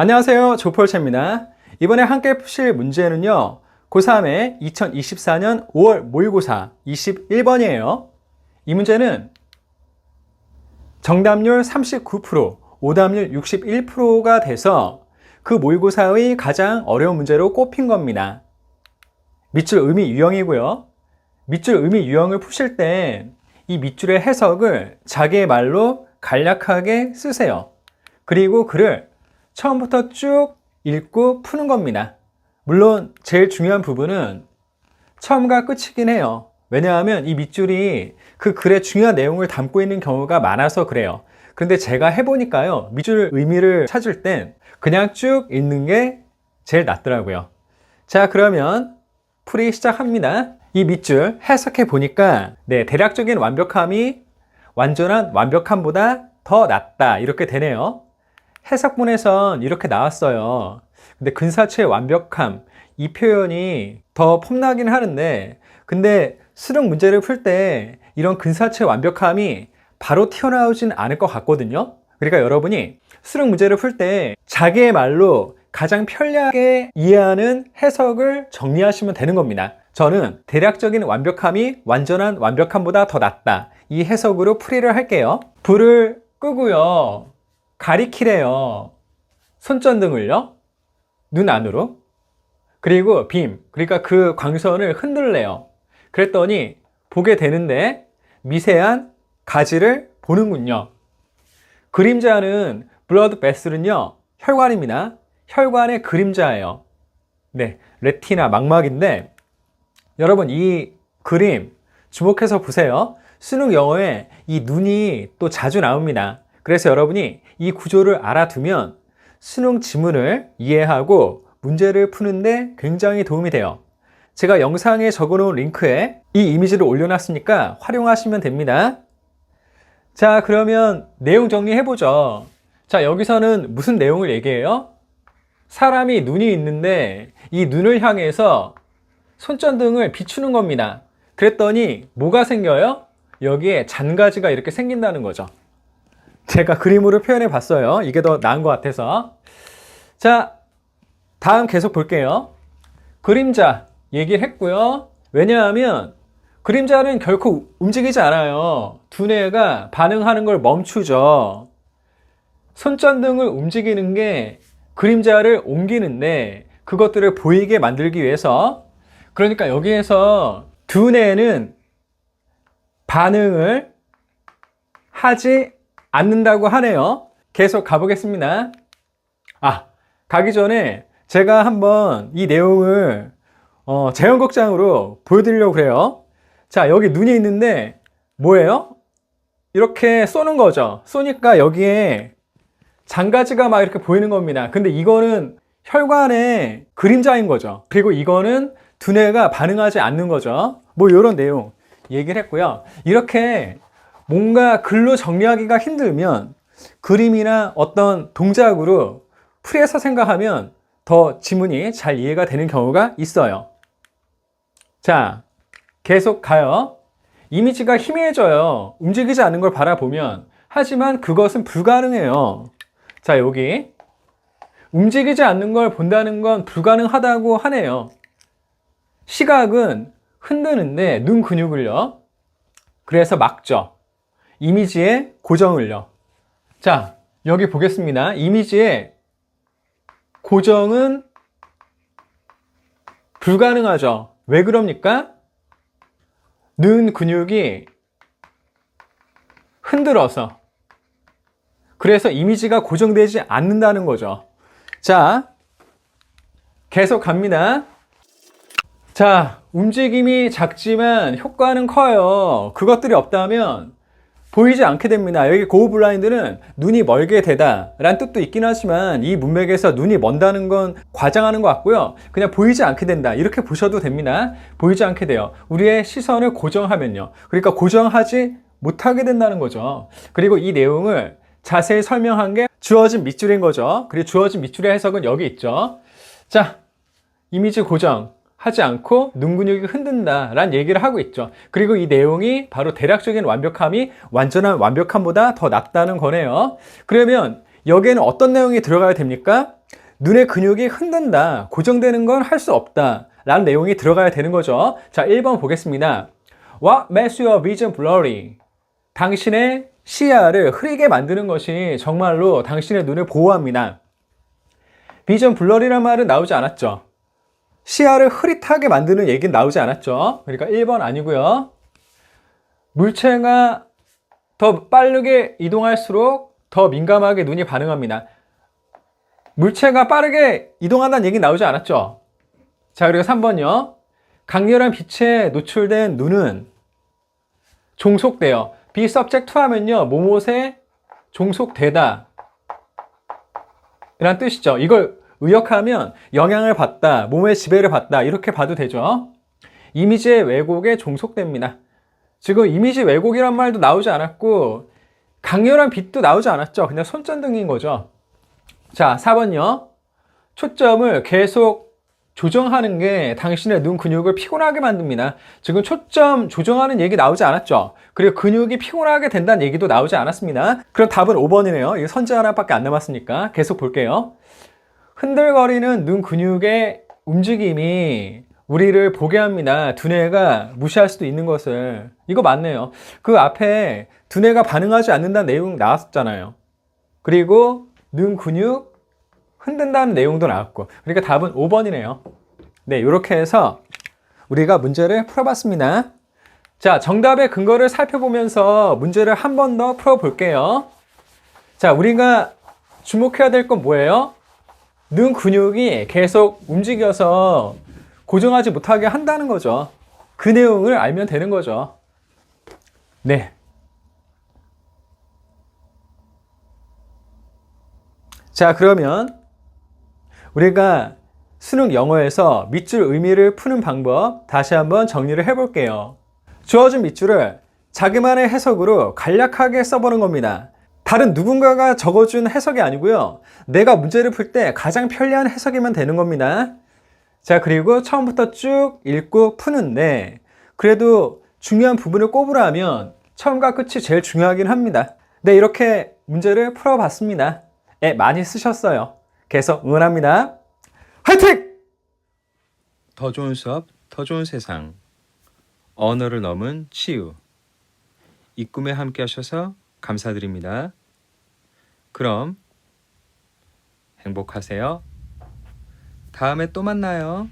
안녕하세요. 조폴차입니다. 이번에 함께 푸실 문제는요. 고3의 2024년 5월 모의고사 21번이에요. 이 문제는 정답률 39%, 오답률 61%가 돼서 그 모의고사의 가장 어려운 문제로 꼽힌 겁니다. 밑줄 의미 유형이고요. 밑줄 의미 유형을 푸실 땐 이 밑줄의 해석을 자기의 말로 간략하게 쓰세요. 그리고 글을 처음부터 쭉 읽고 푸는 겁니다. 물론 제일 중요한 부분은 처음과 끝이긴 해요. 왜냐하면 이 밑줄이 그 글의 중요한 내용을 담고 있는 경우가 많아서 그래요. 그런데 제가 해보니까요, 밑줄 의미를 찾을 땐 그냥 쭉 읽는 게 제일 낫더라고요. 자, 그러면 풀이 시작합니다. 이 밑줄 해석해 보니까 대략적인 완벽함이 완전한 완벽함보다 더 낫다 이렇게 되네요. 해석문에선 이렇게 나왔어요. 근데 근사체의 완벽함, 이 표현이 더 폼나긴 하는데, 근데 수능 문제를 풀 때 이런 근사체의 완벽함이 바로 튀어나오진 않을 것 같거든요. 그러니까 여러분이 수능 문제를 풀 때 자기의 말로 가장 편리하게 이해하는 해석을 정리하시면 되는 겁니다. 저는 대략적인 완벽함이 완전한 완벽함보다 더 낫다, 이 해석으로 풀이를 할게요. 불을 끄고요, 가리키래요. 손전등을요, 눈 안으로. 그리고 빔, 그러니까 그 광선을 흔들래요. 그랬더니 보게 되는데 미세한 가지를 보는군요. 그림자는 블러드 베슬은요, 혈관입니다. 혈관의 그림자예요. 레티나 망막인데, 여러분 이 그림 주목해서 보세요. 수능 영어에 이 눈이 또 자주 나옵니다. 그래서 여러분이 이 구조를 알아두면 수능 지문을 이해하고 문제를 푸는데 굉장히 도움이 돼요. 제가 영상에 적어놓은 링크에 이 이미지를 올려놨으니까 활용하시면 됩니다. 자, 그러면 내용 정리해보죠. 자, 여기서는 무슨 내용을 얘기해요? 사람이 눈이 있는데 이 눈을 향해서 손전등을 비추는 겁니다. 그랬더니 뭐가 생겨요? 여기에 잔가지가 이렇게 생긴다는 거죠. 제가 그림으로 표현해 봤어요. 이게 더 나은 것 같아서. 자, 다음 계속 볼게요. 그림자 얘기를 했고요. 왜냐하면 그림자는 결코 움직이지 않아요. 두뇌가 반응하는 걸 멈추죠. 손전등을 움직이는 게 그림자를 옮기는데, 그것들을 보이게 만들기 위해서, 그러니까 여기에서 두뇌는 반응을 하지 않는다고 하네요. 계속 가보겠습니다. 가기 전에 제가 한번 이 내용을 재현극장으로 보여드리려고 그래요. 자, 여기 눈이 있는데 뭐예요? 이렇게 쏘는 거죠. 쏘니까 여기에 잔가지가 막 이렇게 보이는 겁니다. 근데 이거는 혈관의 그림자인 거죠. 그리고 이거는 두뇌가 반응하지 않는 거죠. 뭐 이런 내용 얘기를 했고요. 이렇게 뭔가 글로 정리하기가 힘들면 그림이나 어떤 동작으로 풀이해서 생각하면 더 지문이 잘 이해가 되는 경우가 있어요. 자, 계속 가요. 이미지가 희미해져요. 움직이지 않는 걸 바라보면. 하지만 그것은 불가능해요. 자, 여기 움직이지 않는 걸 본다는 건 불가능하다고 하네요. 시각은 흔드는데 눈 근육을요, 그래서 막죠. 이미지의 고정을요. 자, 여기 보겠습니다. 이미지의 고정은 불가능하죠. 왜 그럽니까? 눈 근육이 흔들어서. 그래서 이미지가 고정되지 않는다는 거죠. 자, 계속 갑니다. 자, 움직임이 작지만 효과는 커요. 그것들이 없다면 보이지 않게 됩니다. 여기 고우 블라인드는 눈이 멀게 되다 라는 뜻도 있긴 하지만, 이 문맥에서 눈이 먼다는 건 과장하는 것 같고요. 그냥 보이지 않게 된다 이렇게 보셔도 됩니다. 보이지 않게 돼요. 우리의 시선을 고정하면요. 그러니까 고정하지 못하게 된다는 거죠. 그리고 이 내용을 자세히 설명한 게 주어진 밑줄인 거죠. 그리고 주어진 밑줄의 해석은 여기 있죠. 자, 이미지 고정 하지 않고 눈 근육이 흔든다 라는 얘기를 하고 있죠. 그리고 이 내용이 바로 대략적인 완벽함이 완전한 완벽함보다 더 낫다는 거네요. 그러면 여기에는 어떤 내용이 들어가야 됩니까? 눈의 근육이 흔든다, 고정되는 건 할 수 없다 라는 내용이 들어가야 되는 거죠. 자, 1번 보겠습니다. What makes your vision blurry? 당신의 시야를 흐리게 만드는 것이 정말로 당신의 눈을 보호합니다. 비전 블러리란 말은 나오지 않았죠. 시야를 흐릿하게 만드는 얘기는 나오지 않았죠. 그러니까 1번 아니고요. 물체가 더 빠르게 이동할수록 더 민감하게 눈이 반응합니다. 물체가 빠르게 이동한다는 얘기 나오지 않았죠. 자, 그리고 3번요. 강렬한 빛에 노출된 눈은 종속돼요. be subject to 하면요, 뭐뭇에 종속되다 이란 뜻이죠. 이걸 의역하면 영향을 받다, 몸의 지배를 받다 이렇게 봐도 되죠. 이미지의 왜곡에 종속됩니다. 지금 이미지 왜곡이란 말도 나오지 않았고 강렬한 빛도 나오지 않았죠. 그냥 손전등인 거죠. 자, 4번요. 초점을 계속 조정하는 게 당신의 눈 근육을 피곤하게 만듭니다. 지금 초점 조정하는 얘기 나오지 않았죠. 그리고 근육이 피곤하게 된다는 얘기도 나오지 않았습니다. 그럼 답은 5번이네요. 이거 선제 하나밖에 안 남았으니까 계속 볼게요. 흔들거리는 눈 근육의 움직임이 우리를 보게 합니다. 두뇌가 무시할 수도 있는 것을. 이거 맞네요. 그 앞에 두뇌가 반응하지 않는다는 내용 나왔잖아요. 그리고 눈 근육 흔든다는 내용도 나왔고. 그러니까 답은 5번이네요. 네, 이렇게 해서 우리가 문제를 풀어봤습니다. 자, 정답의 근거를 살펴보면서 문제를 한 번 더 풀어볼게요. 자, 우리가 주목해야 될 건 뭐예요? 눈 근육이 계속 움직여서 고정하지 못하게 한다는 거죠. 그 내용을 알면 되는 거죠. 네. 자, 그러면 우리가 수능 영어에서 밑줄 의미를 푸는 방법 다시 한번 정리를 해볼게요. 주어진 밑줄을 자기만의 해석으로 간략하게 써보는 겁니다. 다른 누군가가 적어준 해석이 아니고요. 내가 문제를 풀 때 가장 편리한 해석이면 되는 겁니다. 자, 그리고 처음부터 쭉 읽고 푸는데 그래도 중요한 부분을 꼽으라면 처음과 끝이 제일 중요하긴 합니다. 네, 이렇게 문제를 풀어봤습니다. 네, 많이 쓰셨어요. 계속 응원합니다. 화이팅! 더 좋은 수업, 더 좋은 세상. 언어를 넘은 치유. 이 꿈에 함께 하셔서 감사드립니다. 그럼 행복하세요. 다음에 또 만나요.